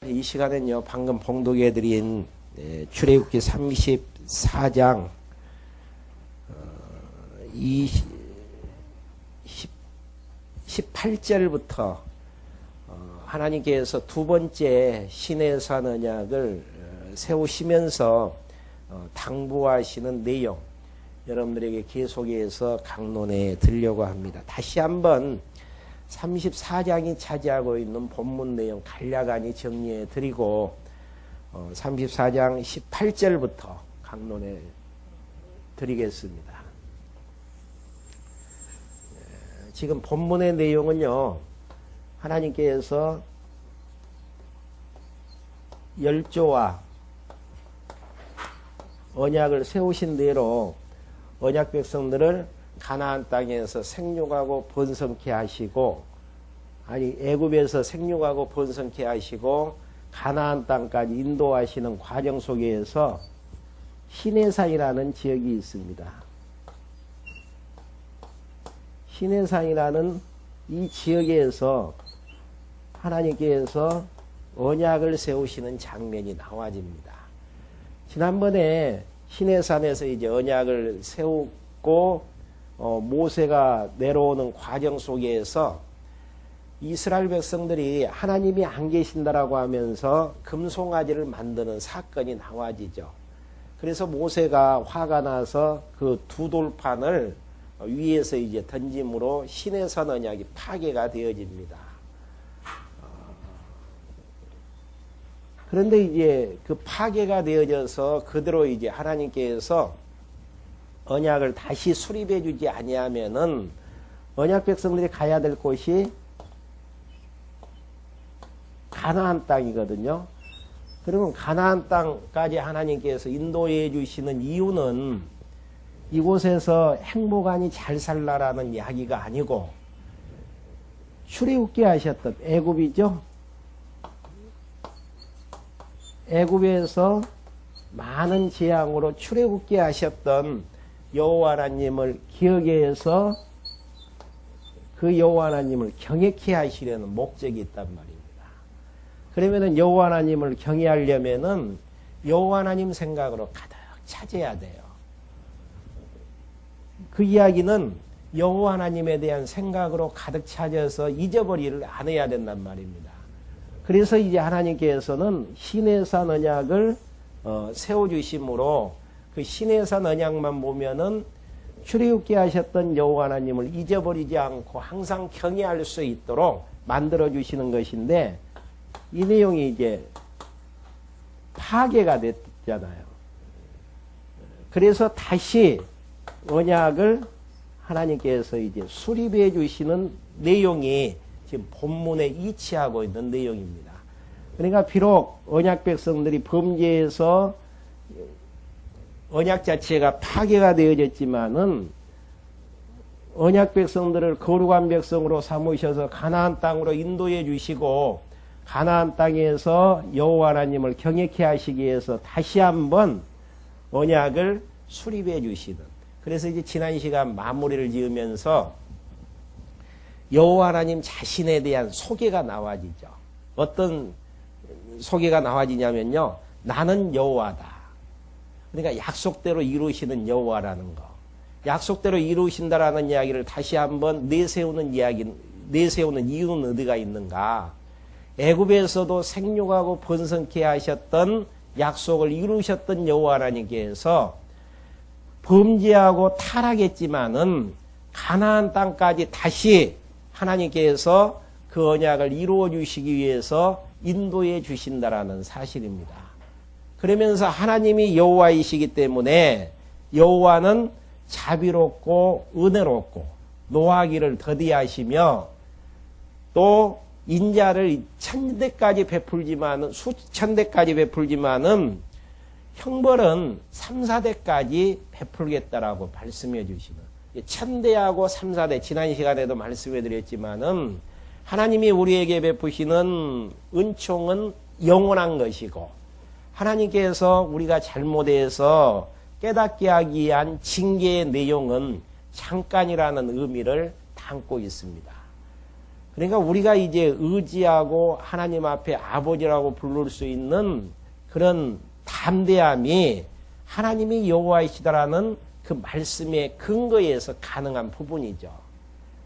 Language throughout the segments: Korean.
이 시간은요, 방금 봉독해드린 출애굽기 34장 18절부터 하나님께서 두 번째 시내산 언약을 세우시면서 당부하시는 내용, 여러분들에게 계속해서 강론해 드리려고 합니다. 다시 한번 34장이 차지하고 있는 본문 내용 간략하니 정리해 드리고 34장 18절부터 강론해 드리겠습니다. 지금 본문의 내용은요, 하나님께서 열조와 언약을 세우신 대로 언약 백성들을 가나안 땅에서 생육하고 번성케 하시고, 아니 애굽에서 생육하고 번성케 하시고 가나안 땅까지 인도하시는 과정 속에서 시내산이라는 지역이 있습니다. 시내산이라는 이 지역에서 하나님께서 언약을 세우시는 장면이 나와집니다. 지난번에 시내산에서 이제 언약을 세우고 모세가 내려오는 과정 속에서 이스라엘 백성들이 하나님이 안 계신다라고 하면서 금송아지를 만드는 사건이 나와지죠. 그래서 모세가 화가 나서 그 두 돌판을 위에서 이제 던짐으로 시내산 언약이 파괴가 되어집니다. 그런데 이제 그 파괴가 되어져서 그대로 이제 하나님께서 언약을 다시 수립해 주지 아니하면은 언약 백성들이 가야 될 곳이 가나안 땅이거든요. 그러면 가나안 땅까지 하나님께서 인도해 주시는 이유는 이곳에서 행복하니 잘 살라라는 이야기가 아니고, 출애굽게 하셨던 애굽이죠. 애굽에서 많은 재앙으로 출애굽게 하셨던 여호와 하나님을 기억해서 그 여호와 하나님을 경외케 하시려는 목적이 있단 말입니다. 그러면은 여호와 하나님을 경외하려면은 여호와 하나님 생각으로 가득 차져야 돼요. 그 이야기는 여호와 하나님에 대한 생각으로 가득 차져서 잊어버리를 안 해야 된단 말입니다. 그래서 이제 하나님께서는 시내산 언약을 세워주심으로 그 시내산 언약만 보면은 출애굽게 하셨던 여호와 하나님을 잊어버리지 않고 항상 경외할 수 있도록 만들어 주시는 것인데, 이 내용이 이제 파괴가 됐잖아요. 그래서 다시 언약을 하나님께서 이제 수립해 주시는 내용이 지금 본문에 이치하고 있는 내용입니다. 그러니까 비록 언약 백성들이 범죄해서 언약 자체가 파괴가 되어졌지만은 언약 백성들을 거룩한 백성으로 삼으셔서 가나안 땅으로 인도해 주시고 가나안 땅에서 여호와 하나님을 경외케 하시기 위해서 다시 한번 언약을 수립해 주시는, 그래서 이제 지난 시간 마무리를 지으면서 여호와 하나님 자신에 대한 소개가 나와지죠. 어떤 소개가 나와지냐면요, 나는 여호와다. 그러니까 약속대로 이루시는 여호와라는 거, 약속대로 이루신다라는 이야기를 다시 한번 내세우는 이유는 어디가 있는가? 애굽에서도 생육하고 번성케 하셨던 약속을 이루셨던 여호와 하나님께서 범죄하고 타락했지만은 가나안 땅까지 다시 하나님께서 그 언약을 이루어 주시기 위해서 인도해 주신다라는 사실입니다. 그러면서 하나님이 여호와이시기 때문에 여호와는 자비롭고 은혜롭고 노하기를 더디하시며 또 인자를 천대까지 베풀지만은, 수천 대까지 베풀지만은 형벌은 3, 4대까지 베풀겠다라고 말씀해 주시는, 1000대하고 3, 4대, 지난 시간에도 말씀해 드렸지만은 하나님이 우리에게 베푸시는 은총은 영원한 것이고, 하나님께서 우리가 잘못해서 깨닫게 하기 위한 징계의 내용은 잠깐이라는 의미를 담고 있습니다. 그러니까 우리가 이제 의지하고 하나님 앞에 아버지라고 부를 수 있는 그런 담대함이 하나님이 여호와이시다라는 그 말씀의 근거에서 가능한 부분이죠.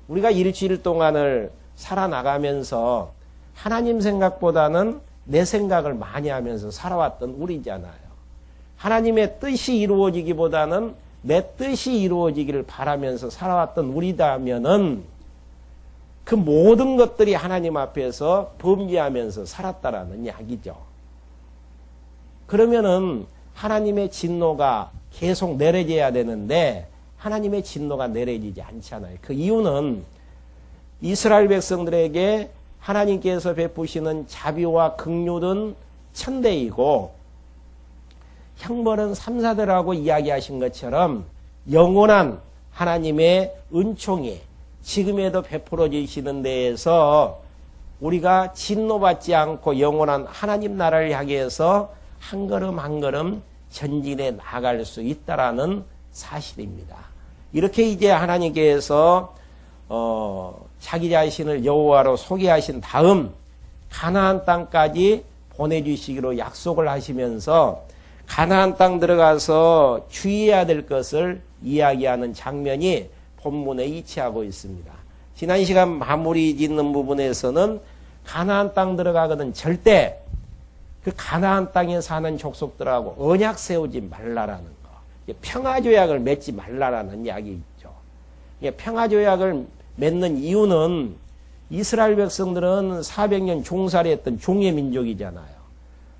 우리가 일주일 동안을 살아나가면서 하나님 생각보다는 내 생각을 많이 하면서 살아왔던 우리잖아요. 하나님의 뜻이 이루어지기보다는 내 뜻이 이루어지기를 바라면서 살아왔던 우리다면은 그 모든 것들이 하나님 앞에서 범죄하면서 살았다라는 이야기죠. 그러면은 하나님의 진노가 계속 내려져야 되는데 하나님의 진노가 내려지지 않잖아요. 그 이유는 이스라엘 백성들에게 하나님께서 베푸시는 자비와 긍휼은 천대이고 형벌은 삼사대라고 이야기하신 것처럼 영원한 하나님의 은총이 지금에도 베풀어 주시는 데에서 우리가 진노받지 않고 영원한 하나님 나라를 향해서 한 걸음 한 걸음 전진해 나갈 수 있다라는 사실입니다. 이렇게 이제 하나님께서 자기 자신을 여호와로 소개하신 다음 가나안 땅까지 보내주시기로 약속을 하시면서 가나안 땅 들어가서 주의해야 될 것을 이야기하는 장면이 본문에 위치하고 있습니다. 지난 시간 마무리 짓는 부분에서는 가나안 땅 들어가거든 절대 그 가나안 땅에 사는 족속들하고 언약 세우지 말라라는 거, 평화조약을 맺지 말라라는 이야기죠. 평화조약을 맺는 이유는 이스라엘 백성들은 400년 종살이 했던 종의 민족이잖아요.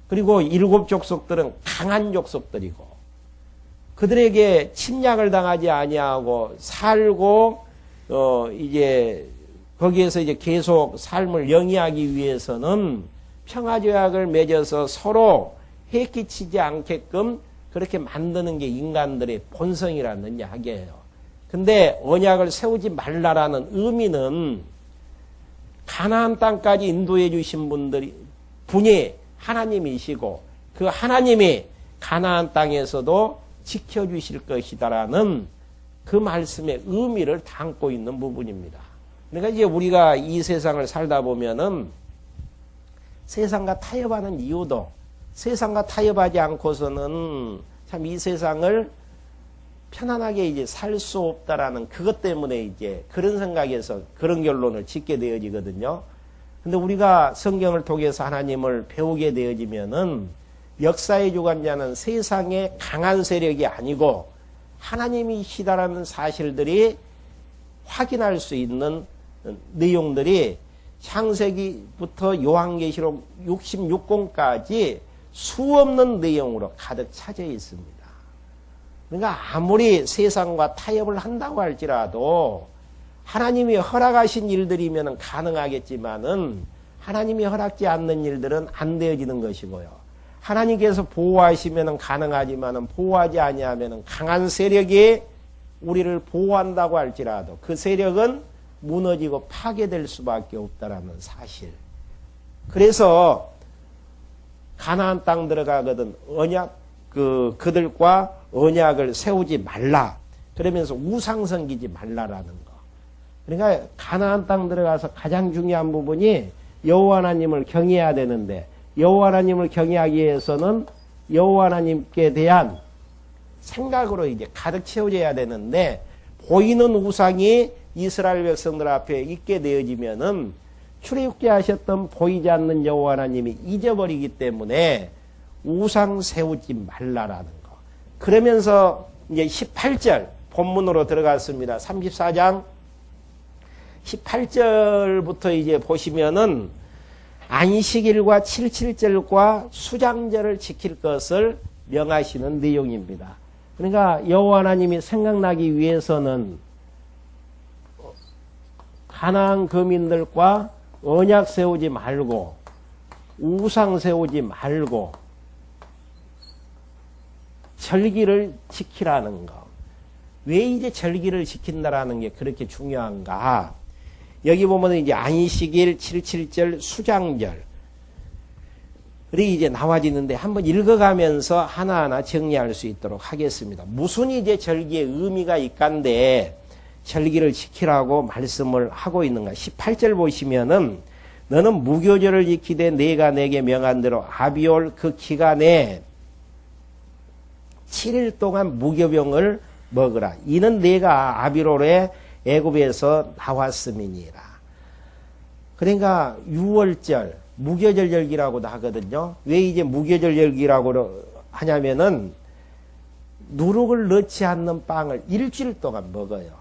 그리고 7 족속들은 강한 족속들이고 그들에게 침략을 당하지 아니하고 살고 이제 거기에서 이제 계속 삶을 영위하기 위해서는 평화조약을 맺어서 서로 해끼치지 않게끔 그렇게 만드는 게 인간들의 본성이라는 이야기예요. 근데 언약을 세우지 말라라는 의미는 가나안 땅까지 인도해 주신 분이 하나님이시고 그 하나님이 가나안 땅에서도 지켜주실 것이다라는 그 말씀의 의미를 담고 있는 부분입니다. 그러니까 이제 우리가 이 세상을 살다 보면은 세상과 타협하는 이유도 세상과 타협하지 않고서는 참 이 세상을 편안하게 이제 살 수 없다라는 그것 때문에 이제 그런 생각에서 그런 결론을 짓게 되어지거든요. 근데 우리가 성경을 통해서 하나님을 배우게 되어지면은 역사의 주관자는 세상의 강한 세력이 아니고 하나님이시다라는 사실들이 확인할 수 있는 내용들이 창세기부터 요한계시록 66권까지 수없는 내용으로 가득 차져 있습니다. 그러니까 아무리 세상과 타협을 한다고 할지라도 하나님이 허락하신 일들이면 가능하겠지만은 하나님이 허락지 않는 일들은 안 되어지는 것이고요. 하나님께서 보호하시면 가능하지만은 보호하지 아니하면 강한 세력이 우리를 보호한다고 할지라도 그 세력은 무너지고 파괴될 수밖에 없다라는 사실. 그래서 가나안 땅 들어가거든 그들과 언약을 세우지 말라. 그러면서 우상 섬기지 말라라는 거. 그러니까 가나안 땅 들어가서 가장 중요한 부분이 여호와 하나님을 경외해야 되는데 여호와 하나님을 경외하기 위해서는 여호와 하나님께 대한 생각으로 이제 가득 채워져야 되는데 보이는 우상이 이스라엘 백성들 앞에 있게 되어지면은 출애굽게 하셨던 보이지 않는 여호와 하나님이 잊어버리기 때문에 우상 세우지 말라라는 거. 그러면서 이제 18절 본문으로 들어갔습니다. 34장 18절부터 이제 보시면은 안식일과 77절과 수장절을 지킬 것을 명하시는 내용입니다. 그러니까 여호와 하나님이 생각나기 위해서는 가나안 거민들과 언약 세우지 말고 우상 세우지 말고 절기를 지키라는 거. 왜 이제 절기를 지킨다라는 게 그렇게 중요한가? 여기 보면 이제 안식일, 77절, 수장절. 이 이제 나와지는데 한번 읽어가면서 하나하나 정리할 수 있도록 하겠습니다. 무슨 이제 절기의 의미가 있간데 절기를 지키라고 말씀을 하고 있는가. 18절 보시면은 너는 무교절을 지키되 내가 내게 명한 대로 아비올 그 기간에 7일 동안 무교병을 먹으라. 이는 내가 아비롤에 애굽에서 나왔음이니라. 그러니까 6월절 무교절 절기라고도 하거든요. 왜 이제 무교절 절기라고 하냐면은 누룩을 넣지 않는 빵을 일주일 동안 먹어요.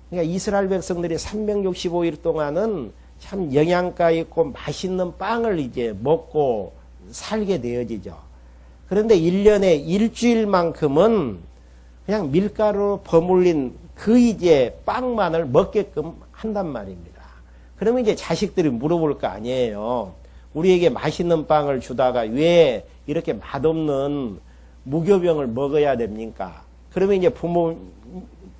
그러니까 이스라엘 백성들이 365일 동안은 참 영양가 있고 맛있는 빵을 이제 먹고 살게 되어지죠. 그런데 1년에 일주일만큼은 그냥 밀가루로 버물린 그 이제 빵만을 먹게끔 한단 말입니다. 그러면 이제 자식들이 물어볼 거 아니에요. 우리에게 맛있는 빵을 주다가 왜 이렇게 맛없는 무교병을 먹어야 됩니까? 그러면 이제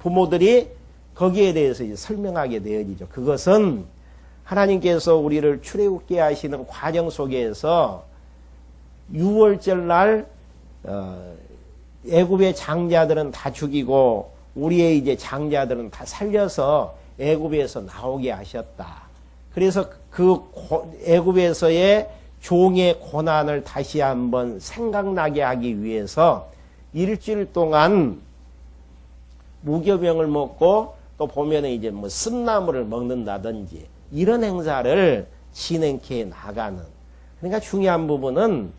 부모들이 거기에 대해서 이제 설명하게 되어지죠. 그것은 하나님께서 우리를 출애굽게 하시는 과정 속에서 6월절 날 애굽의 장자들은 다 죽이고 우리의 이제 장자들은 다 살려서 애굽에서 나오게 하셨다. 그래서 그 애굽에서의 종의 고난을 다시 한번 생각나게 하기 위해서 일주일 동안 무교병을 먹고 또 보면은 이제 뭐 씀나무를 먹는다든지 이런 행사를 진행해 나가는. 그러니까 중요한 부분은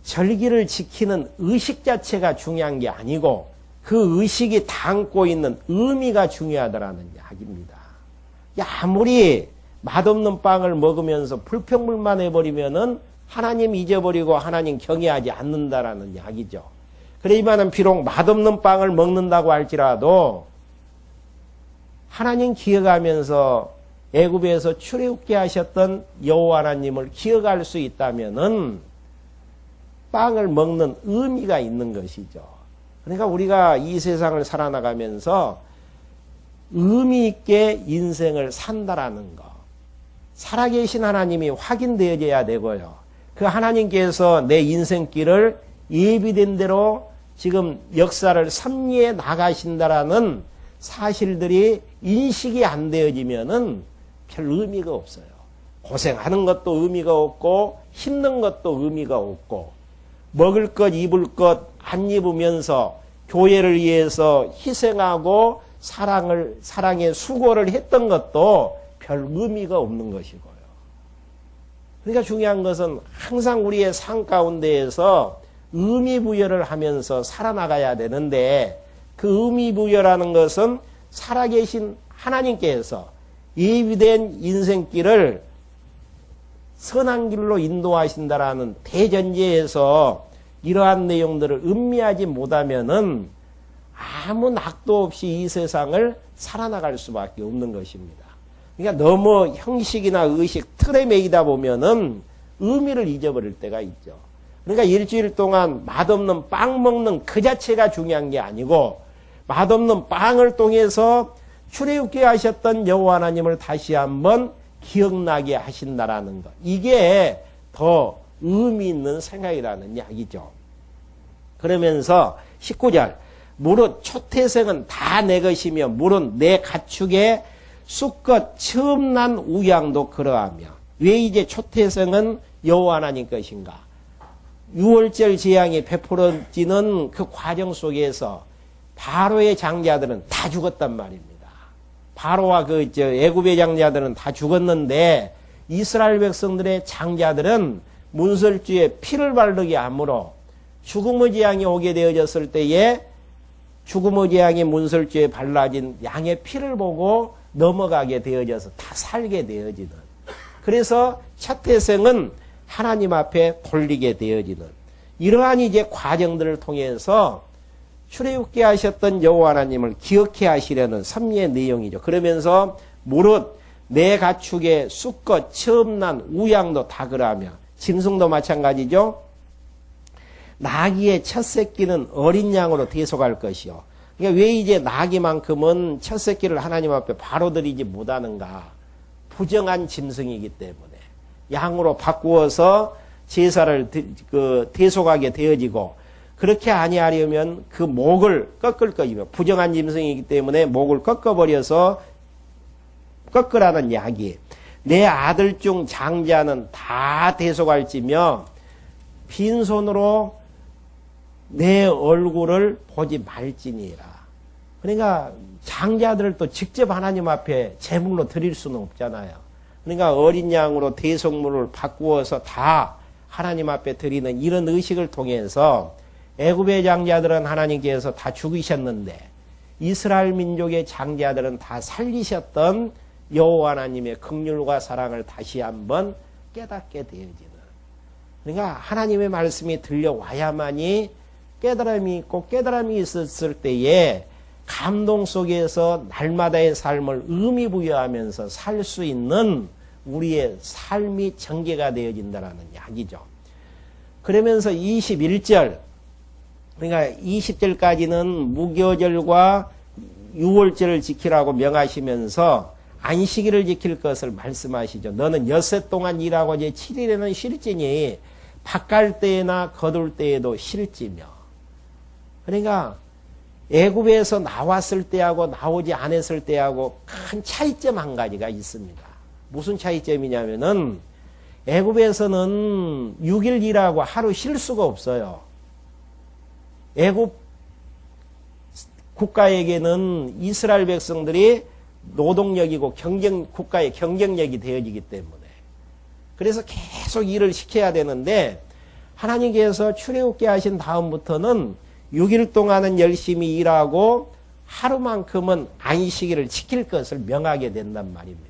절기를 지키는 의식 자체가 중요한 게 아니고 그 의식이 담고 있는 의미가 중요하다라는 이야기입니다. 아무리 맛없는 빵을 먹으면서 불평불만 해버리면은 하나님 잊어버리고 하나님 경외하지 않는다라는 이야기죠. 그러지만은 비록 맛없는 빵을 먹는다고 할지라도 하나님 기억하면서 애굽에서 출애굽게 하셨던 여호와 하나님을 기억할 수 있다면은 빵을 먹는 의미가 있는 것이죠. 그러니까 우리가 이 세상을 살아나가면서 의미 있게 인생을 산다라는 것. 살아계신 하나님이 확인되어져야 되고요. 그 하나님께서 내 인생길을 예비된 대로 지금 역사를 섭리해 나가신다라는 사실들이 인식이 안 되어지면은 별 의미가 없어요. 고생하는 것도 의미가 없고 힘든 것도 의미가 없고 먹을 것 입을 것 안 입으면서 교회를 위해서 희생하고 사랑의 수고를 했던 것도 별 의미가 없는 것이고요. 그러니까 중요한 것은 항상 우리의 삶 가운데에서 의미 부여를 하면서 살아나가야 되는데 그 의미 부여라는 것은 살아계신 하나님께서 예비된 인생길을 선한 길로 인도하신다라는 대전제에서 이러한 내용들을 음미하지 못하면은 아무 낙도 없이 이 세상을 살아나갈 수밖에 없는 것입니다. 그러니까 너무 형식이나 의식, 틀에 매이다 보면은 의미를 잊어버릴 때가 있죠. 그러니까 일주일 동안 맛없는 빵 먹는 그 자체가 중요한 게 아니고 맛없는 빵을 통해서 출애굽게 하셨던 여호와 하나님을 다시 한번 기억나게 하신다라는 것. 이게 더 의미 있는 생각이라는 이야기죠. 그러면서 19절 무릇 초태생은 다 내 것이며 무릇 내 가축의 쑥것 처음 난 우양도 그러하며. 왜 이제 초태생은 여호와 하나님 것인가? 6월절 재앙이 베풀어지는 그 과정 속에서 바로의 장자들은 다 죽었단 말입니다. 바로와 애굽의 장자들은 다 죽었는데 이스라엘 백성들의 장자들은 문설주에 피를 바르게 함으로 죽음의 재앙이 오게 되어졌을 때에 죽음의 재앙이 문설주에 발라진 양의 피를 보고 넘어가게 되어져서 다 살게 되어지는. 그래서 첫 태생은 하나님 앞에 돌리게 되어지는 이러한 이제 과정들을 통해서 출애굽게 하셨던 여호와 하나님을 기억해 하시려는 섭리의 내용이죠. 그러면서 무릇 내 가축의 쑥것 처음 난 우양도 다 그러하며 짐승도 마찬가지죠. 나귀의 첫 새끼는 어린 양으로 대속할 것이요. 그러니까 왜 이제 나귀만큼은 첫 새끼를 하나님 앞에 바로 드리지 못하는가? 부정한 짐승이기 때문에 양으로 바꾸어서 제사를 대속하게 되어지고 그렇게 아니하려면 그 목을 꺾을 것이며 부정한 짐승이기 때문에 목을 꺾어버려서 꺾으라는 이야기. 내 아들 중 장자는 다 대속할지며 빈손으로 내 얼굴을 보지 말지니라. 그러니까 장자들을 또 직접 하나님 앞에 제물로 드릴 수는 없잖아요. 그러니까 어린 양으로 대속물을 바꾸어서 다 하나님 앞에 드리는 이런 의식을 통해서 애굽의 장자들은 하나님께서 다 죽이셨는데 이스라엘 민족의 장자들은 다 살리셨던 여호와 하나님의 긍휼과 사랑을 다시 한번 깨닫게 되어지는. 그러니까 하나님의 말씀이 들려와야만이 깨달음이 있고 깨달음이 있었을 때에 감동 속에서 날마다의 삶을 의미 부여하면서 살 수 있는 우리의 삶이 전개가 되어진다는 이야기죠. 그러면서 21절, 그러니까 20절까지는 무교절과 유월절을 지키라고 명하시면서 안식일을 지킬 것을 말씀하시죠. 너는 엿새 동안 일하고 이제 7일에는 쉴지니 밭갈 때나 거둘 때에도 쉴지며. 그러니까 애굽에서 나왔을 때하고 나오지 않았을 때하고 큰 차이점 한 가지가 있습니다. 무슨 차이점이냐면은 애굽에서는 6일 일하고 하루 쉴 수가 없어요. 애굽 국가에게는 이스라엘 백성들이 노동력이고 국가의 경쟁력이 되어지기 때문에 그래서 계속 일을 시켜야 되는데 하나님께서 출애굽게 하신 다음부터는 6일 동안은 열심히 일하고 하루만큼은 안식일을 지킬 것을 명하게 된단 말입니다.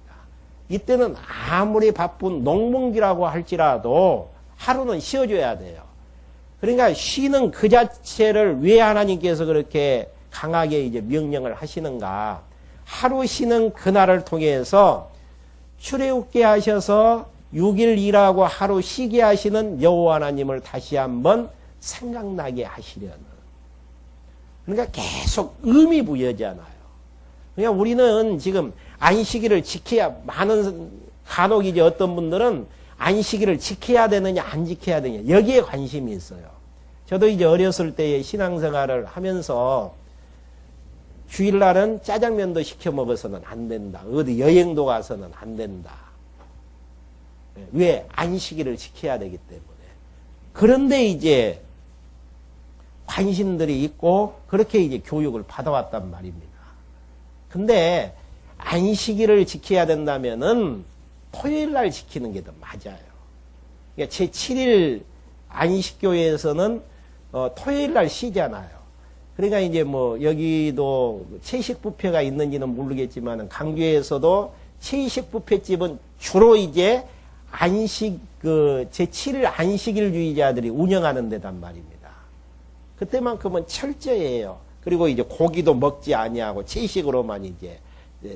이때는 아무리 바쁜 농번기라고 할지라도 하루는 쉬어줘야 돼요. 그러니까 쉬는 그 자체를 왜 하나님께서 그렇게 강하게 이제 명령을 하시는가? 하루 쉬는 그날을 통해서 출애굽게 하셔서 6일 일하고 하루 쉬게 하시는 여호와 하나님을 다시 한번 생각나게 하시려는. 그러니까 계속 의미 부여잖아요. 그러니까 우리는 지금 안식일을 지켜야, 많은 간혹 이제 어떤 분들은 안식일을 지켜야 되느냐 안 지켜야 되느냐 여기에 관심이 있어요. 저도 이제 어렸을 때에 신앙생활을 하면서 주일날은 짜장면도 시켜 먹어서는 안 된다. 어디 여행도 가서는 안 된다. 왜? 안식일을 지켜야 되기 때문에. 그런데 이제 관심들이 있고 그렇게 이제 교육을 받아왔단 말입니다. 근데 안식일을 지켜야 된다면은 토요일날 지키는 게 더 맞아요. 그러니까 제7일 안식교회에서는 토요일날 쉬잖아요. 그러니까 이제 뭐 여기도 채식 뷔페가 있는지는 모르겠지만 강주에서도 채식 뷔페집은 주로 이제 안식 제7일 안식일주의자들이 운영하는 데단 말입니다. 그때만큼은 철저해요. 그리고 이제 고기도 먹지 아니하고 채식으로만 이제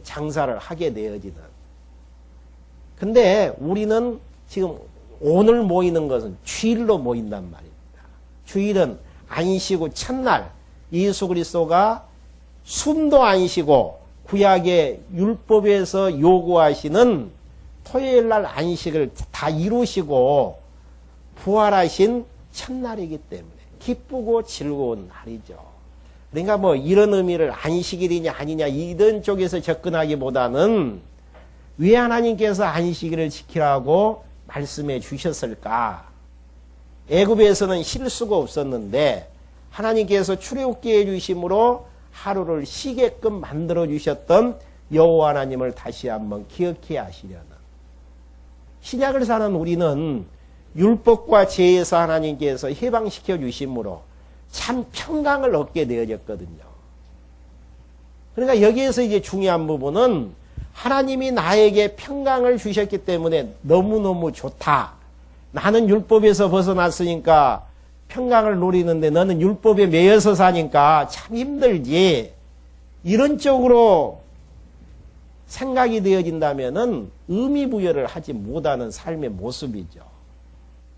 장사를 하게 되어지는. 근데 우리는 지금 오늘 모이는 것은 주일로 모인단 말입니다. 주일은 안식후 첫날 예수 그리스도가 숨도 안 쉬고 구약의 율법에서 요구하시는 토요일날 안식을 다 이루시고 부활하신 첫날이기 때문에 기쁘고 즐거운 날이죠. 그러니까 뭐 이런 의미를 안식일이냐 아니냐 이런 쪽에서 접근하기보다는 왜 하나님께서 안식일을 지키라고 말씀해 주셨을까? 애굽에서는 쉴 수가 없었는데 하나님께서 출애굽게 해주심으로 하루를 쉬게끔 만들어 주셨던 여호와 하나님을 다시 한번 기억해 하시려는. 신약을 사는 우리는 율법과 죄에서 하나님께서 해방시켜 주심으로 참 평강을 얻게 되어졌거든요. 그러니까 여기에서 이제 중요한 부분은 하나님이 나에게 평강을 주셨기 때문에 너무너무 좋다. 나는 율법에서 벗어났으니까 평강을 누리는데 너는 율법에 매여서 사니까 참 힘들지. 이런 쪽으로 생각이 되어진다면은 의미 부여를 하지 못하는 삶의 모습이죠.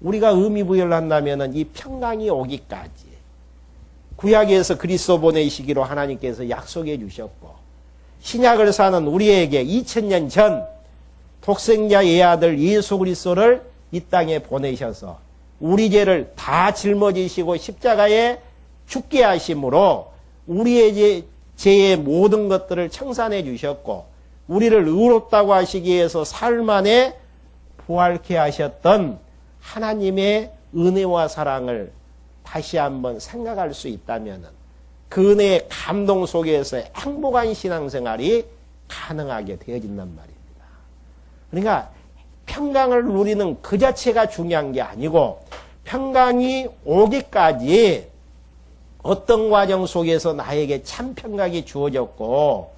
우리가 의미 부여를 한다면은 이 평강이 오기까지 구약에서 그리스도 보내시기로 하나님께서 약속해 주셨고 신약을 사는 우리에게 2000년 전 독생자 예아들 예수 그리스도를 이 땅에 보내셔서 우리 죄를 다 짊어지시고 십자가에 죽게 하심으로 우리의 죄의 모든 것들을 청산해 주셨고 우리를 의롭다고 하시기 위해서 사흘 만에 부활케 하셨던 하나님의 은혜와 사랑을 다시 한번 생각할 수 있다면 그 은혜의 감동 속에서 행복한 신앙생활이 가능하게 되어진단 말입니다. 그러니까 평강을 누리는 그 자체가 중요한 게 아니고 평강이 오기까지 어떤 과정 속에서 나에게 참 평강이 주어졌고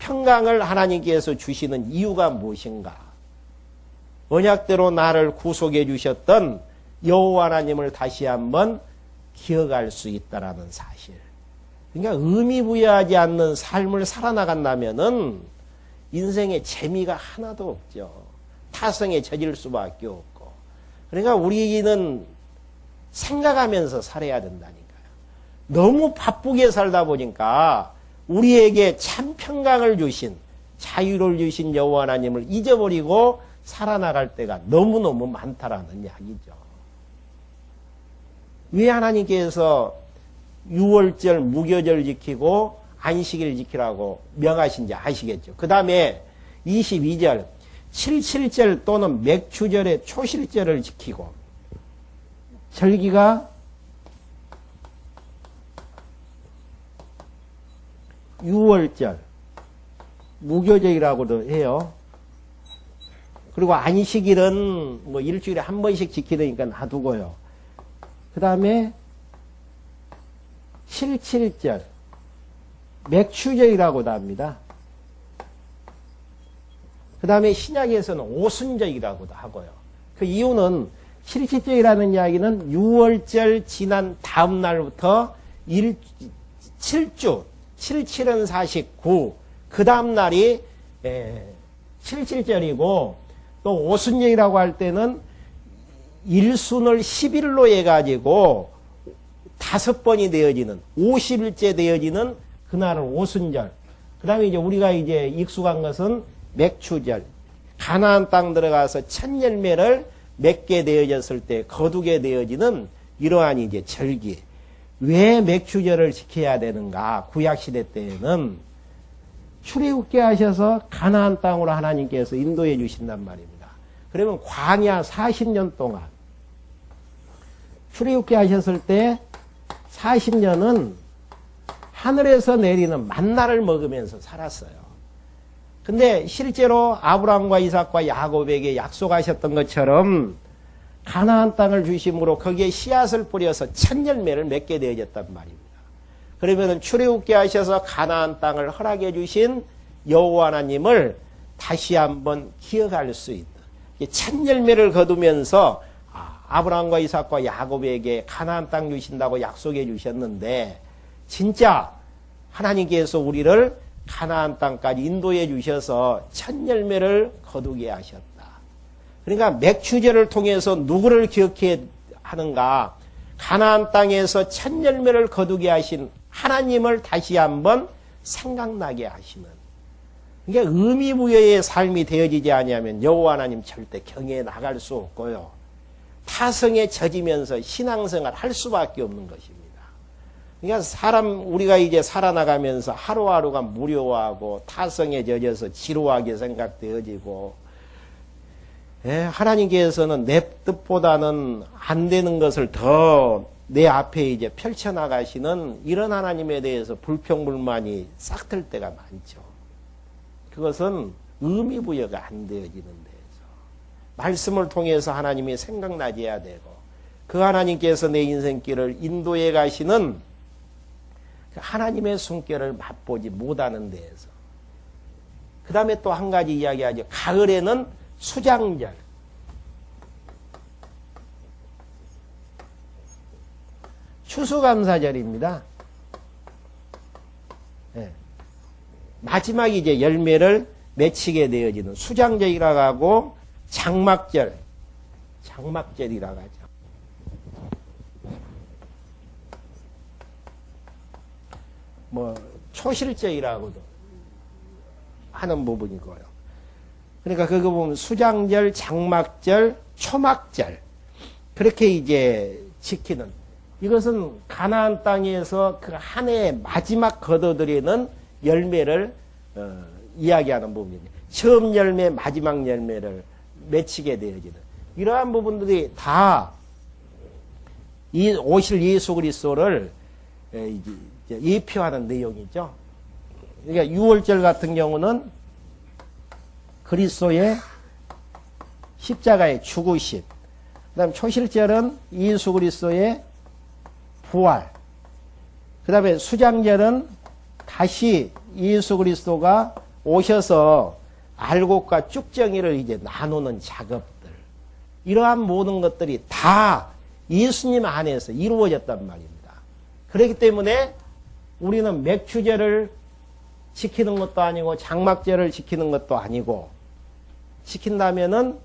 평강을 하나님께서 주시는 이유가 무엇인가? 언약대로 나를 구속해 주셨던 여호와 하나님을 다시 한번 기억할 수 있다라는 사실. 그러니까 의미 부여하지 않는 삶을 살아나간다면은 인생에 재미가 하나도 없죠. 타성에 젖을 수밖에 없고. 그러니까 우리는 생각하면서 살아야 된다니까요. 너무 바쁘게 살다 보니까 우리에게 참 평강을 주신 자유를 주신 여호와 하나님을 잊어버리고 살아나갈 때가 너무너무 많다라는 이야기죠. 왜 하나님께서 유월절 무교절 지키고 안식일 지키라고 명하신지 아시겠죠. 그 다음에 22절 77절 또는 맥추절의 초실절을 지키고 절기가 유월절 무교절이라고도 해요. 그리고 안식일은 뭐 일주일에 한 번씩 지키니까 놔두고요. 그 다음에 77절 맥추절이라고도 합니다. 그 다음에 신약에서는 오순절이라고도 하고요. 그 이유는 77절이라는 이야기는 6월절 지난 다음 날부터 7주 77은 49 그 다음 날이 77절이고 또 오순절이라고 할 때는 일순을 10일로 해가지고 5번이 되어지는 50일째 되어지는 그날은 오순절. 그 다음에 이제 우리가 이제 익숙한 것은 맥추절. 가나안 땅 들어가서 첫 열매를 맺게 되어졌을 때 거두게 되어지는 이러한 이제 절기. 왜 맥추절을 지켜야 되는가? 구약시대 때에는 출애굽게 하셔서 가나안 땅으로 하나님께서 인도해 주신단 말입니다. 그러면 광야 40년 동안 출애굽게 하셨을 때 40년은 하늘에서 내리는 만나를 먹으면서 살았어요. 근데 실제로 아브라함과 이삭과 야곱에게 약속하셨던 것처럼 가나안 땅을 주심으로 거기에 씨앗을 뿌려서 첫 열매를 맺게 되어졌단 말입니다. 그러면 출애굽게 하셔서 가나안 땅을 허락해 주신 여호와 하나님을 다시 한번 기억할 수 있다. 첫 열매를 거두면서 아브라함과 이삭과 야곱에게 가나안 땅 주신다고 약속해 주셨는데 진짜 하나님께서 우리를 가나안 땅까지 인도해 주셔서 첫 열매를 거두게 하셨다. 그러니까 맥추절을 통해서 누구를 기억해 하는가? 가나안 땅에서 첫 열매를 거두게 하신 하나님을 다시 한번 생각나게 하시는. 그러니까 의미 부여의 삶이 되어지지 아니하면 여호와 하나님 절대 경에 나갈 수 없고요. 타성에 젖으면서 신앙생활 할 수밖에 없는 것입니다. 그러니까 우리가 이제 살아나가면서 하루하루가 무료하고 타성에 젖어서 지루하게 생각되어지고, 하나님께서는 내 뜻보다는 안 되는 것을 더 내 앞에 이제 펼쳐나가시는 이런 하나님에 대해서 불평불만이 싹틀 때가 많죠. 그것은 의미 부여가 안 되어지는 데에서. 말씀을 통해서 하나님이 생각나져야 되고, 그 하나님께서 내 인생길을 인도해 가시는 하나님의 숨결을 맛보지 못하는 데에서. 그 다음에 또 한 가지 이야기하죠. 가을에는 수장절. 추수감사절입니다. 마지막 이제 열매를 맺히게 되어지는 수장절이라고 하고 장막절이라고 하죠. 뭐 초실절이라고도 하는 부분이고요. 그러니까 그거 보면 수장절, 장막절, 초막절 그렇게 이제 지키는 이것은 가나안 땅에서 그 한 해의 마지막 거둬들이는 열매를 이야기하는 부분입니다. 처음 열매, 마지막 열매를 맺히게 되어지는 이러한 부분들이 다 이 오실 예수 그리스도를 예표하는 내용이죠. 그러니까 유월절 같은 경우는 그리스도의 십자가의 죽으심, 그다음 초실절은 예수 그리스도의 부활, 그다음에 수장절은 다시 예수 그리스도가 오셔서 알곡과 쭉정이를 이제 나누는 작업들, 이러한 모든 것들이 다 예수님 안에서 이루어졌단 말입니다. 그렇기 때문에 우리는 맥추제를 지키는 것도 아니고 장막제를 지키는 것도 아니고, 지킨다면은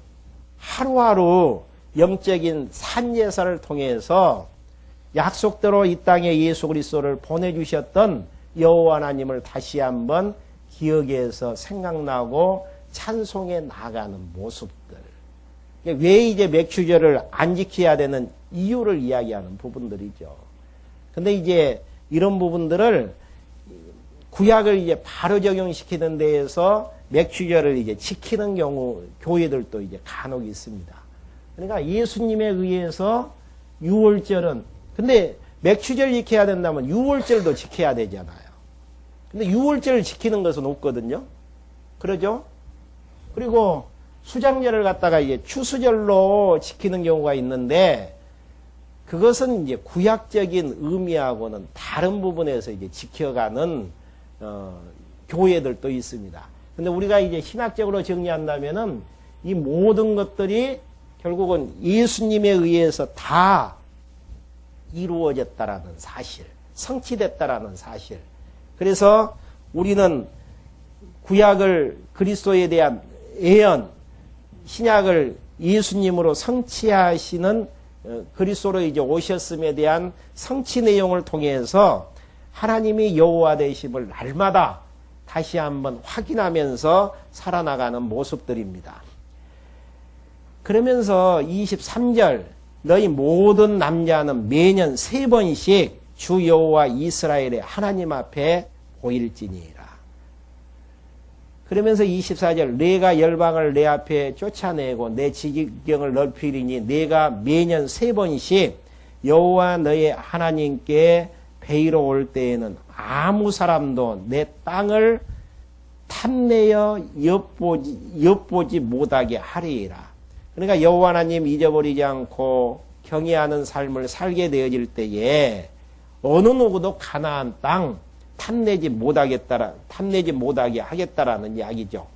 하루하루 영적인 산제사를 통해서 약속대로 이 땅에 예수 그리스도를 보내주셨던 여호와 하나님을 다시 한번 기억해서 생각나고 찬송해 나가는 모습들. 왜 이제 맥추제를 안 지켜야 되는 이유를 이야기하는 부분들이죠. 근데 이제 이런 부분들을 구약을 이제 바로 적용시키는 데에서 맥추제를 이제 지키는 경우 교회들도 이제 간혹 있습니다. 그러니까 예수님에 의해서 유월절은, 근데 맥추제를 지켜야 된다면 유월절도 지켜야 되잖아요. 근데 유월절을 지키는 것은 없거든요. 그러죠? 그리고 수장절을 갖다가 이제 추수절로 지키는 경우가 있는데, 그것은 이제 구약적인 의미하고는 다른 부분에서 이제 지켜가는 교회들도 있습니다. 근데 우리가 이제 신학적으로 정리한다면은 이 모든 것들이 결국은 예수님에 의해서 다 이루어졌다라는 사실, 성취됐다라는 사실. 그래서 우리는 구약을 그리스도에 대한 예언, 신약을 예수님으로 성취하시는 그리스도로 이제 오셨음에 대한 성취 내용을 통해서 하나님이 여호와 되심을 날마다 다시 한번 확인하면서 살아나가는 모습들입니다. 그러면서 23절, 너희 모든 남자는 매년 3번씩 주 여호와 이스라엘의 하나님 앞에 보일지니라. 그러면서 24절, 내가 열방을 내 앞에 쫓아내고 내 지경을 넓히리니 내가 매년 3번씩 여호와 너의 하나님께 베이러 올 때에는 아무 사람도 내 땅을 탐내어 엿보지 못하게 하리이라. 그러니까 여호와 하나님 잊어버리지 않고 경외하는 삶을 살게 되어질 때에 어느 누구도 가나안 땅 탐내지 못하게 하겠다라는 이야기죠.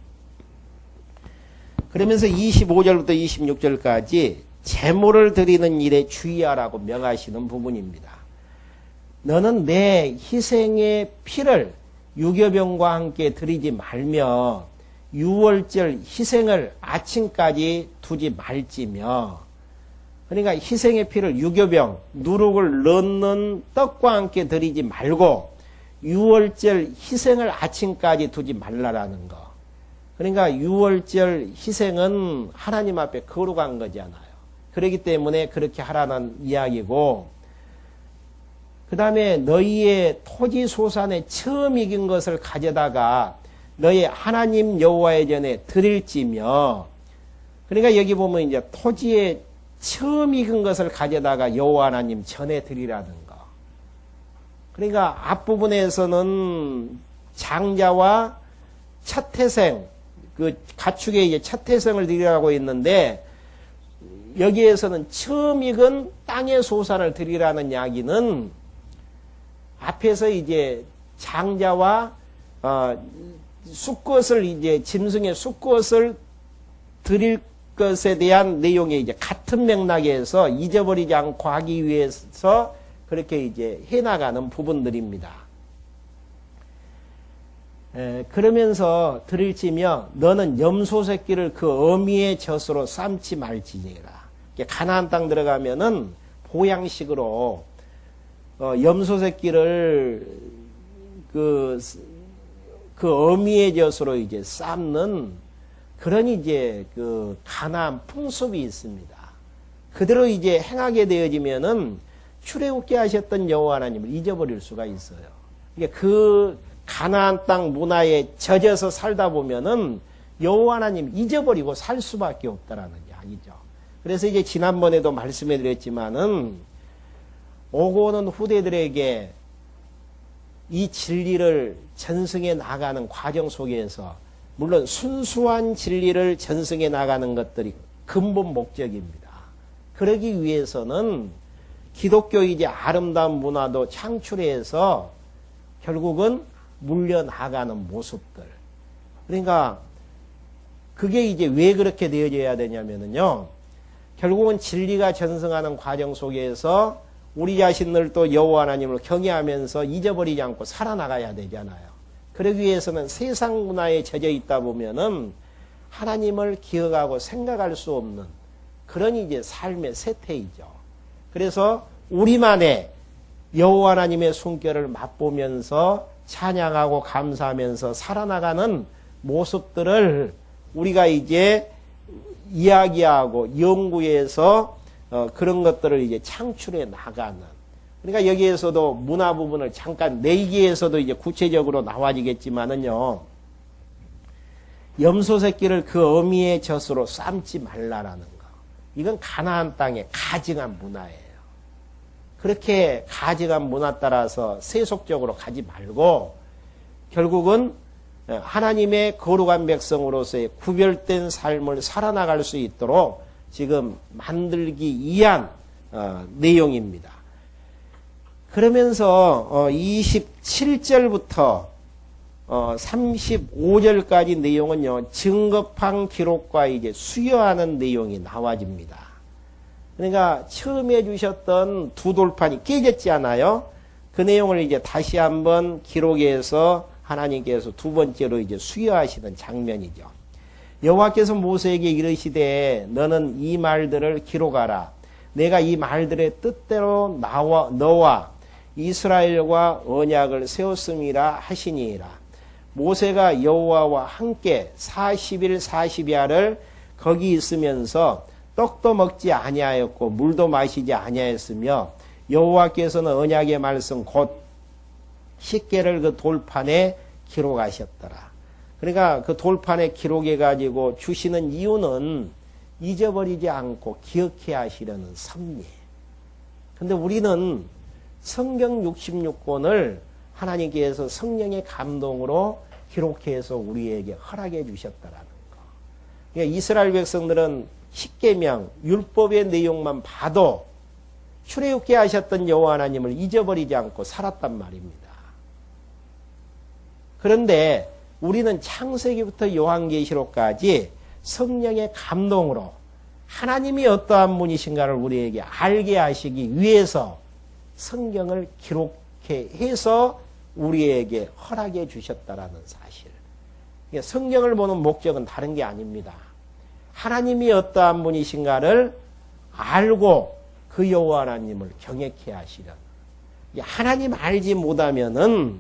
그러면서 25절부터 26절까지 제물을 드리는 일에 주의하라고 명하시는 부분입니다. 너는 내 희생의 피를 유교병과 함께 드리지 말며 유월절 희생을 아침까지 두지 말지며. 그러니까 희생의 피를 유교병, 누룩을 넣는 떡과 함께 드리지 말고 유월절 희생을 아침까지 두지 말라라는 거. 그러니까 유월절 희생은 하나님 앞에 거룩한 거잖아요. 그렇기 때문에 그렇게 하라는 이야기고, 그 다음에 너희의 토지 소산에 처음 익은 것을 가져다가 너희 하나님 여호와의 전에 드릴지며. 그러니까 여기 보면 이제 토지에 처음 익은 것을 가져다가 여호와 하나님 전에 드리라는 거. 그러니까 앞부분에서는 장자와 첫 태생, 그 가축의 이제 첫 태생을 드리라고 했는데, 여기에서는 처음 익은 땅의 소산을 드리라는 이야기는 앞에서 이제 장자와 숫것을 이제 짐승의 숫것을 드릴 것에 대한 내용이 이제 같은 맥락에서 잊어버리지 않고 하기 위해서 그렇게 이제 해나가는 부분들입니다. 그러면서 드릴지며 너는 염소 새끼를 그 어미의 젖으로 삶지 말지니라. 가나안 땅 들어가면은 보양식으로 염소 새끼를 그 어미의 젖으로 이제 삶는 그런 이제 그 가나안 풍습이 있습니다. 그대로 이제 행하게 되어지면은 출애굽게 하셨던 여호와 하나님을 잊어버릴 수가 있어요. 그 가나안 땅 문화에 젖어서 살다 보면은 여호와 하나님 잊어버리고 살 수밖에 없다라는 이야기죠. 그래서 이제 지난번에도 말씀해 드렸지만은 오고 오는 후대들에게 이 진리를 전승해 나가는 과정 속에서 물론 순수한 진리를 전승해 나가는 것들이 근본 목적입니다. 그러기 위해서는 기독교의 이제 아름다운 문화도 창출해서 결국은 물려나가는 모습들. 그러니까 그게 이제 왜 그렇게 되어져야 되냐면요. 결국은 진리가 전승하는 과정 속에서 우리 자신을 또 여호와 하나님을 경외하면서 잊어버리지 않고 살아나가야 되잖아요. 그러기 위해서는 세상 문화에 젖어 있다 보면은 하나님을 기억하고 생각할 수 없는 그런 이제 삶의 세태이죠. 그래서 우리만의 여호와 하나님의 숨결을 맛보면서 찬양하고 감사하면서 살아나가는 모습들을 우리가 이제 이야기하고 연구해서 그런 것들을 이제 창출해 나가는. 그러니까 여기에서도 문화 부분을 잠깐 내기에서도 이제 구체적으로 나와지겠지만은요. 염소 새끼를 그 어미의 젖으로 삶지 말라라는 거. 이건 가나안 땅의 가증한 문화예요. 그렇게 가증한 문화 따라서 세속적으로 가지 말고 결국은 하나님의 거룩한 백성으로서의 구별된 삶을 살아나갈 수 있도록 지금 만들기 위한 내용입니다. 그러면서 27절부터 35절까지 내용은요, 증거판 기록과 이제 수여하는 내용이 나와집니다. 그러니까 처음에 주셨던 두 돌판이 깨졌지 않아요? 그 내용을 이제 다시 한번 기록해서 하나님께서 두 번째로 이제 수여하시는 장면이죠. 여호와께서 모세에게 이르시되 너는 이 말들을 기록하라. 내가 이 말들의 뜻대로 너와 이스라엘과 언약을 세웠음이라 하시니이다. 모세가 여호와와 함께 40일 40야를 거기 있으면서 떡도 먹지 아니하였고 물도 마시지 아니하였으며 여호와께서는 언약의 말씀 곧 십계를 그 돌판에 기록하셨더라. 그러니까 그 돌판에 기록해 가지고 주시는 이유는 잊어버리지 않고 기억해 하시려는 섭리예요. 근데 우리는 성경 66권을 하나님께서 성령의 감동으로 기록해서 우리에게 허락해 주셨다라는 거. 그러니까 이스라엘 백성들은 십계명 율법의 내용만 봐도 출애굽게 하셨던 여호와 하나님을 잊어버리지 않고 살았단 말입니다. 그런데 우리는 창세기부터 요한계시록까지 성령의 감동으로 하나님이 어떠한 분이신가를 우리에게 알게 하시기 위해서 성경을 기록해 해서 우리에게 허락해 주셨다라는 사실. 성경을 보는 목적은 다른 게 아닙니다. 하나님이 어떠한 분이신가를 알고 그 여호와 하나님을 경외케 하시려는. 하나님 알지 못하면은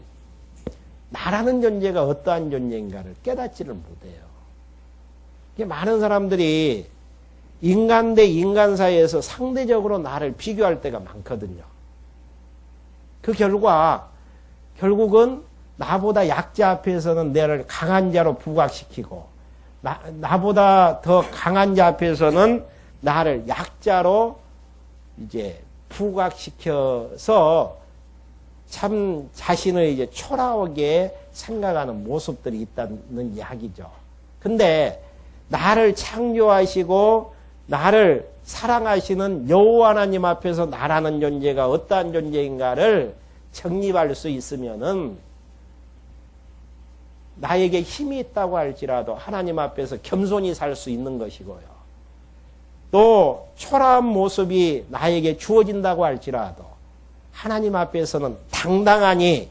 나라는 존재가 어떠한 존재인가를 깨닫지를 못해요. 많은 사람들이 인간 대 인간 사이에서 상대적으로 나를 비교할 때가 많거든요. 그 결국은 나보다 약자 앞에서는 나를 강한 자로 부각시키고 나보다 더 강한 자 앞에서는 나를 약자로 이제 부각시켜서 참 자신을 이제 초라하게 생각하는 모습들이 있다는 이야기죠. 근데 나를 창조하시고 나를 사랑하시는 여호와 하나님 앞에서 나라는 존재가 어떠한 존재인가를 정립할 수 있으면은 나에게 힘이 있다고 할지라도 하나님 앞에서 겸손히 살 수 있는 것이고요. 또 초라한 모습이 나에게 주어진다고 할지라도 하나님 앞에서는 당당하니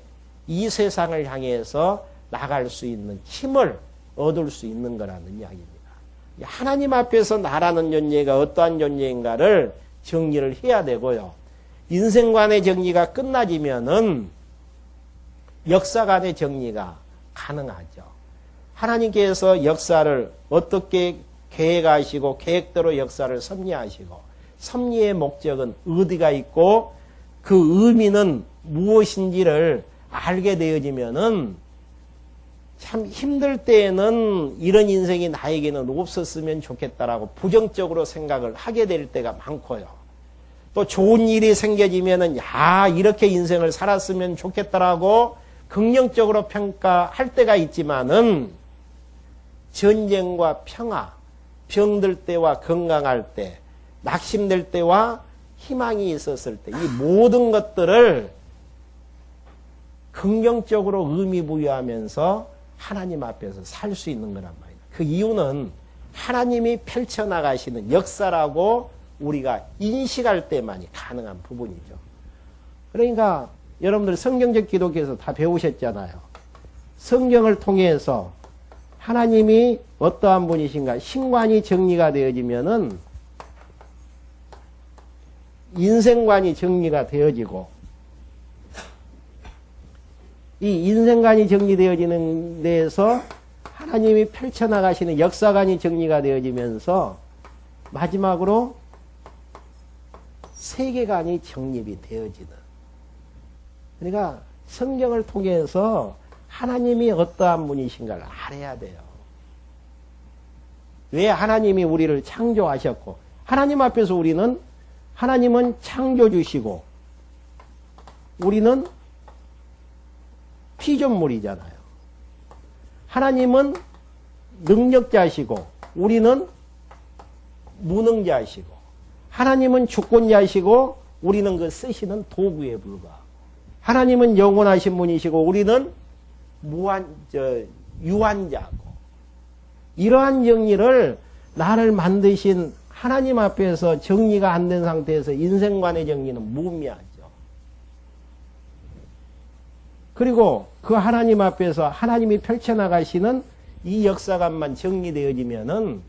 이 세상을 향해서 나갈 수 있는 힘을 얻을 수 있는 거라는 이야기입니다. 하나님 앞에서 나라는 존재가 어떠한 존재인가를 정리를 해야 되고요. 인생관의 정리가 끝나지면은 역사관의 정리가 가능하죠. 하나님께서 역사를 어떻게 계획하시고 계획대로 역사를 섭리하시고 섭리의 목적은 어디가 있고 그 의미는 무엇인지를 알게 되어지면은 참 힘들 때에는 이런 인생이 나에게는 없었으면 좋겠다라고 부정적으로 생각을 하게 될 때가 많고요. 또 좋은 일이 생겨지면은 야, 이렇게 인생을 살았으면 좋겠다라고 긍정적으로 평가할 때가 있지만은 전쟁과 평화, 병들 때와 건강할 때, 낙심될 때와 희망이 있었을 때 이 모든 것들을 긍정적으로 의미 부여하면서 하나님 앞에서 살 수 있는 거란 말이에요. 그 이유는 하나님이 펼쳐나가시는 역사라고 우리가 인식할 때만이 가능한 부분이죠. 그러니까 여러분들 성경적 기독교에서 다 배우셨잖아요. 성경을 통해서 하나님이 어떠한 분이신가 신관이 정리가 되어지면은 인생관이 정리가 되어지고 이 인생관이 정리되어지는 데에서 하나님이 펼쳐나가시는 역사관이 정리가 되어지면서 마지막으로 세계관이 정립이 되어지는. 그러니까 성경을 통해서 하나님이 어떠한 분이신가를 알아야 돼요. 왜 하나님이 우리를 창조하셨고 하나님 앞에서 우리는 하나님은 창조주시고 우리는 피조물이잖아요. 하나님은 능력자시고 우리는 무능자시고 하나님은 주권자시고 우리는 그 쓰시는 도구에 불과하고 하나님은 영원하신 분이시고 우리는 유한자고 이러한 정리를 나를 만드신 하나님 앞에서 정리가 안 된 상태에서 인생관의 정리는 무의미하죠. 그리고 그 하나님 앞에서 하나님이 펼쳐나가시는 이 역사관만 정리되어지면은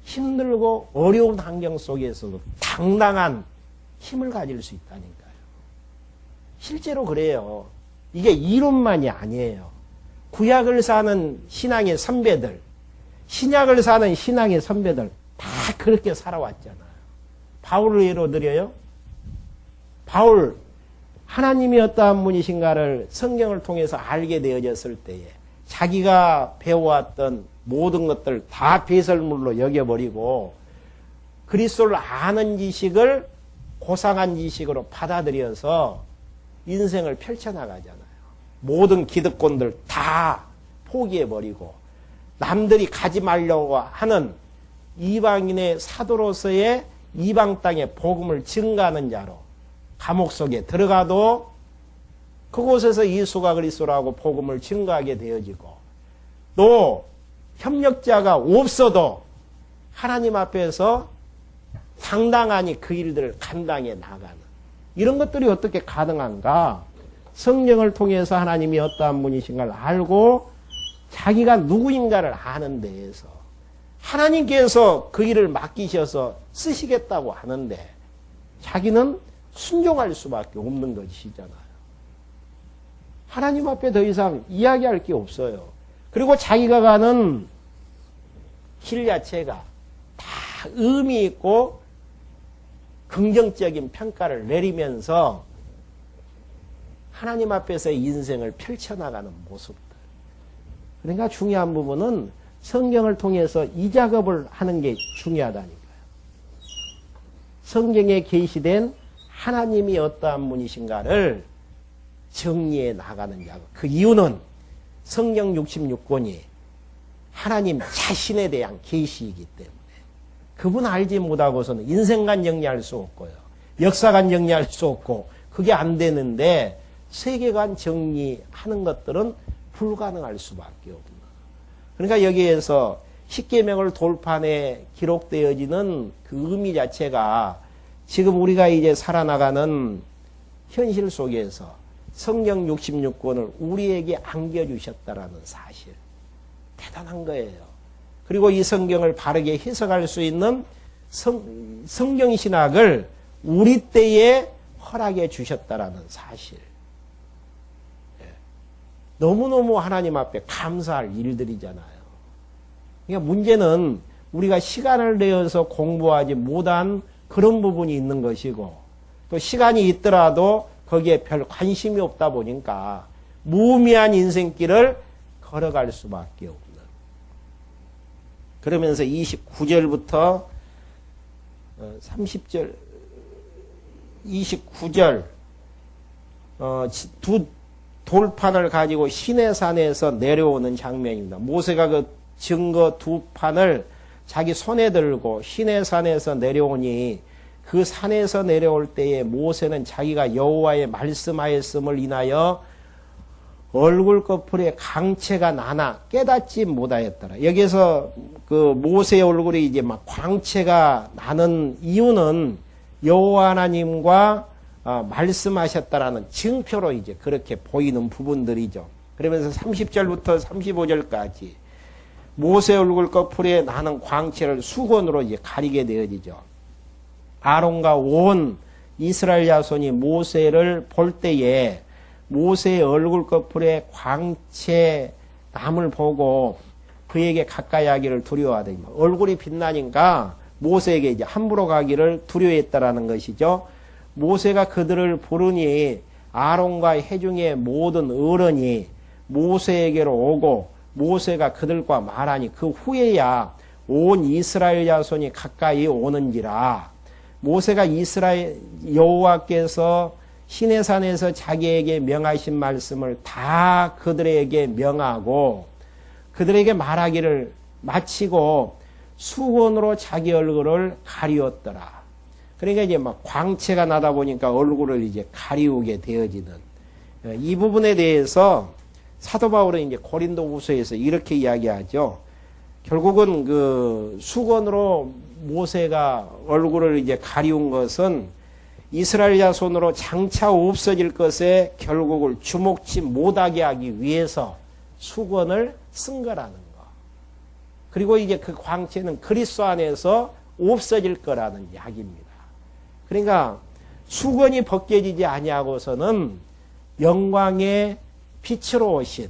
힘들고 어려운 환경 속에서도 당당한 힘을 가질 수 있다니까요. 실제로 그래요. 이게 이론만이 아니에요. 구약을 사는 신앙의 선배들, 신약을 사는 신앙의 선배들 다 그렇게 살아왔잖아요. 바울을 예로 들어요. 바울 하나님이 어떠한 분이신가를 성경을 통해서 알게 되어졌을 때에 자기가 배워왔던 모든 것들 다 배설물로 여겨버리고 그리스도를 아는 지식을 고상한 지식으로 받아들여서 인생을 펼쳐나가잖아요. 모든 기득권들 다 포기해버리고 남들이 가지 말려고 하는 이방인의 사도로서의 이방 땅에 복음을 증가하는 자로 감옥 속에 들어가도 그곳에서 예수가 그리스도라고 복음을 증거하게 되어지고 또 협력자가 없어도 하나님 앞에서 당당하니 그 일들을 감당해 나가는 이런 것들이 어떻게 가능한가? 성경을 통해서 하나님이 어떠한 분이신가를 알고 자기가 누구인가를 아는 데에서 하나님께서 그 일을 맡기셔서 쓰시겠다고 하는데 자기는 순종할 수밖에 없는 것이잖아요. 하나님 앞에 더 이상 이야기할 게 없어요. 그리고 자기가 가는 길 자체가 다 의미 있고 긍정적인 평가를 내리면서 하나님 앞에서의 인생을 펼쳐나가는 모습들. 그러니까 중요한 부분은 성경을 통해서 이 작업을 하는 게 중요하다니까요. 성경에 계시된 하나님이 어떠한 분이신가를 정리해 나가는 작업. 그 이유는 성경 66권이 하나님 자신에 대한 계시이기 때문에 그분 알지 못하고서는 인생관 정리할 수 없고요. 역사관 정리할 수 없고 그게 안 되는데 세계관 정리하는 것들은 불가능할 수밖에 없는. 그러니까 여기에서 십계명을 돌판에 기록되어지는 그 의미 자체가 지금 우리가 이제 살아나가는 현실 속에서 성경 66권을 우리에게 안겨주셨다라는 사실. 대단한 거예요. 그리고 이 성경을 바르게 해석할 수 있는 성경신학을 우리 때에 허락해 주셨다라는 사실. 너무너무 하나님 앞에 감사할 일들이잖아요. 그러니까 문제는 우리가 시간을 내어서 공부하지 못한 그런 부분이 있는 것이고 또 시간이 있더라도 거기에 별 관심이 없다 보니까 무의미한 인생길을 걸어갈 수밖에 없는. 그러면서 29절부터 30절, 29절 두 돌판을 가지고 시내산에서 내려오는 장면입니다. 모세가 그 증거 두 판을 자기 손에 들고 시내산에서 내려오니 그 산에서 내려올 때에 모세는 자기가 여호와의 말씀하였음을 인하여 얼굴 꺼풀에 광채가 나나 깨닫지 못하였더라. 여기서 그 모세의 얼굴이 이제 막 광채가 나는 이유는 여호와 하나님과 말씀하셨다라는 증표로 이제 그렇게 보이는 부분들이죠. 그러면서 30절부터 35절까지 모세 얼굴 꺼풀에 나는 광채를 수건으로 이제 가리게 되어지죠. 아론과 온 이스라엘 자손이 모세를 볼 때에 모세의 얼굴 꺼풀에 광채 남을 보고 그에게 가까이 하기를 두려워하더니 얼굴이 빛나니까 모세에게 이제 함부로 가기를 두려워했다라는 것이죠. 모세가 그들을 부르니 아론과 회중의 모든 어른이 모세에게로 오고 모세가 그들과 말하니 그 후에야 온 이스라엘 자손이 가까이 오는지라. 모세가 이스라엘 여호와께서 시내산에서 자기에게 명하신 말씀을 다 그들에게 명하고 그들에게 말하기를 마치고 수건으로 자기 얼굴을 가리웠더라. 그러니까 이제 막 광채가 나다 보니까 얼굴을 이제 가리우게 되어지는 이 부분에 대해서 사도 바울은 이제 고린도후서에서 이렇게 이야기하죠. 결국은 그 수건으로 모세가 얼굴을 이제 가리운 것은 이스라엘 자손으로 장차 없어질 것에 결국을 주목치 못하게 하기 위해서 수건을 쓴 거라는 거. 그리고 이제 그 광채는 그리스도 안에서 없어질 거라는 이야기입니다. 그러니까 수건이 벗겨지지 아니하고서는 영광의 빛으로 오신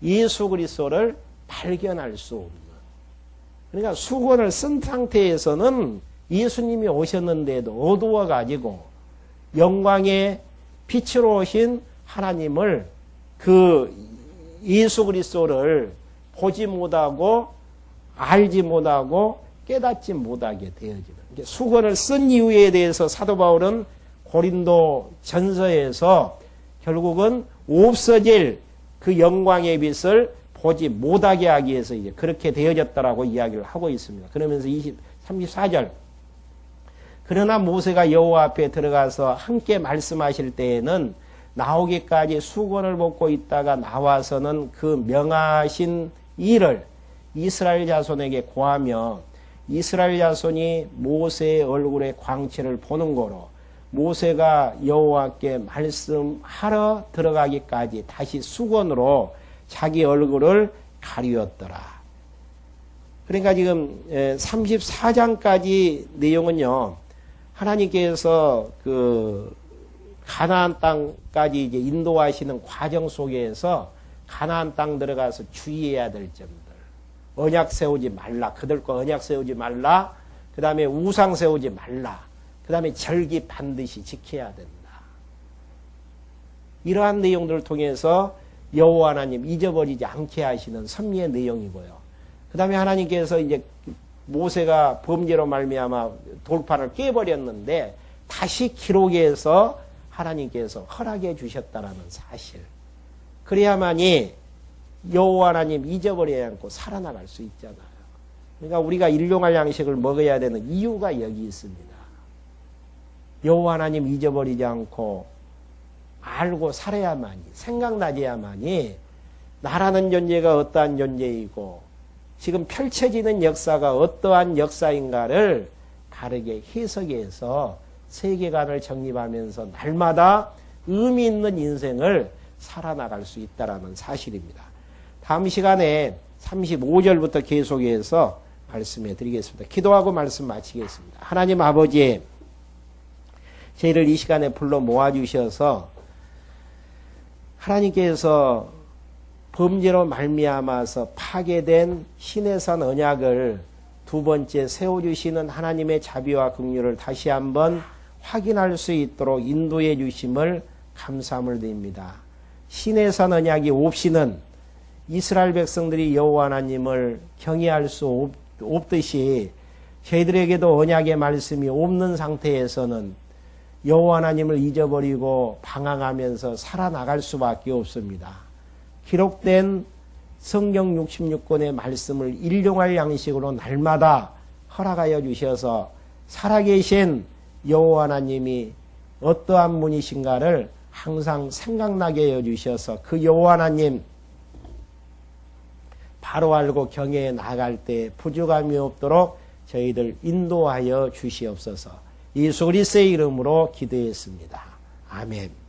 예수 그리스도를 발견할 수 없는. 그러니까 수건을 쓴 상태에서는 예수님이 오셨는데도 어두워 가지고 영광의 빛으로 오신 하나님을 그 예수 그리스도를 보지 못하고 알지 못하고 깨닫지 못하게 되어지는. 수건을 쓴 이유에 대해서 사도 바울은 고린도 전서에서 결국은 없어질 그 영광의 빛을 보지 못하게 하기 위해서 이제 그렇게 되어졌다라고 이야기를 하고 있습니다. 그러면서 34절. 그러나 모세가 여호와 앞에 들어가서 함께 말씀하실 때에는 나오기까지 수건을 벗고 있다가 나와서는 그 명하신 일을 이스라엘 자손에게 고하며 이스라엘 자손이 모세의 얼굴의 광채를 보는 거로 모세가 여호와께 말씀하러 들어가기까지 다시 수건으로 자기 얼굴을 가리웠더라. 그러니까 지금 34장까지 내용은요. 하나님께서 그 가나안 땅까지 이제 인도하시는 과정 속에서 가나안 땅 들어가서 주의해야 될 점들. 언약 세우지 말라. 그들과 언약 세우지 말라. 그 다음에 우상 세우지 말라. 그 다음에 절기 반드시 지켜야 된다. 이러한 내용들을 통해서 여호와 하나님 잊어버리지 않게 하시는 섭리의 내용이고요. 그 다음에 하나님께서 이제 모세가 범죄로 말미암아 돌판을 깨버렸는데 다시 기록해서 하나님께서 허락해 주셨다라는 사실. 그래야만이 여호와 하나님 잊어버리지 않고 살아나갈 수 있잖아요. 그러니까 우리가 일용할 양식을 먹어야 되는 이유가 여기 있습니다. 여호와 하나님 잊어버리지 않고 알고 살아야만이, 생각나야만이 나라는 존재가 어떠한 존재이고 지금 펼쳐지는 역사가 어떠한 역사인가를 다르게 해석해서 세계관을 정립하면서 날마다 의미 있는 인생을 살아나갈 수 있다는 사실입니다. 다음 시간에 35절부터 계속해서 말씀해 드리겠습니다. 기도하고 말씀 마치겠습니다. 하나님 아버지, 저희를 이 시간에 불러 모아주셔서 하나님께서 범죄로 말미암아서 파괴된 시내산 언약을 두 번째 세워주시는 하나님의 자비와 긍휼을 다시 한번 확인할 수 있도록 인도해 주심을 감사함을 드립니다. 신의 산 언약이 없이는 이스라엘 백성들이 여호와 하나님을 경외할 수 없듯이 저희들에게도 언약의 말씀이 없는 상태에서는 여호와 하나님을 잊어버리고 방황하면서 살아나갈 수밖에 없습니다. 기록된 성경 66권의 말씀을 일용할 양식으로 날마다 허락하여 주셔서 살아계신 여호와 하나님이 어떠한 분이신가를 항상 생각나게 해주셔서 그 여호와 하나님 바로 알고 경외에 나갈 때 부족함이 없도록 저희들 인도하여 주시옵소서. 예수 그리스도의 이름으로 기도했습니다. 아멘.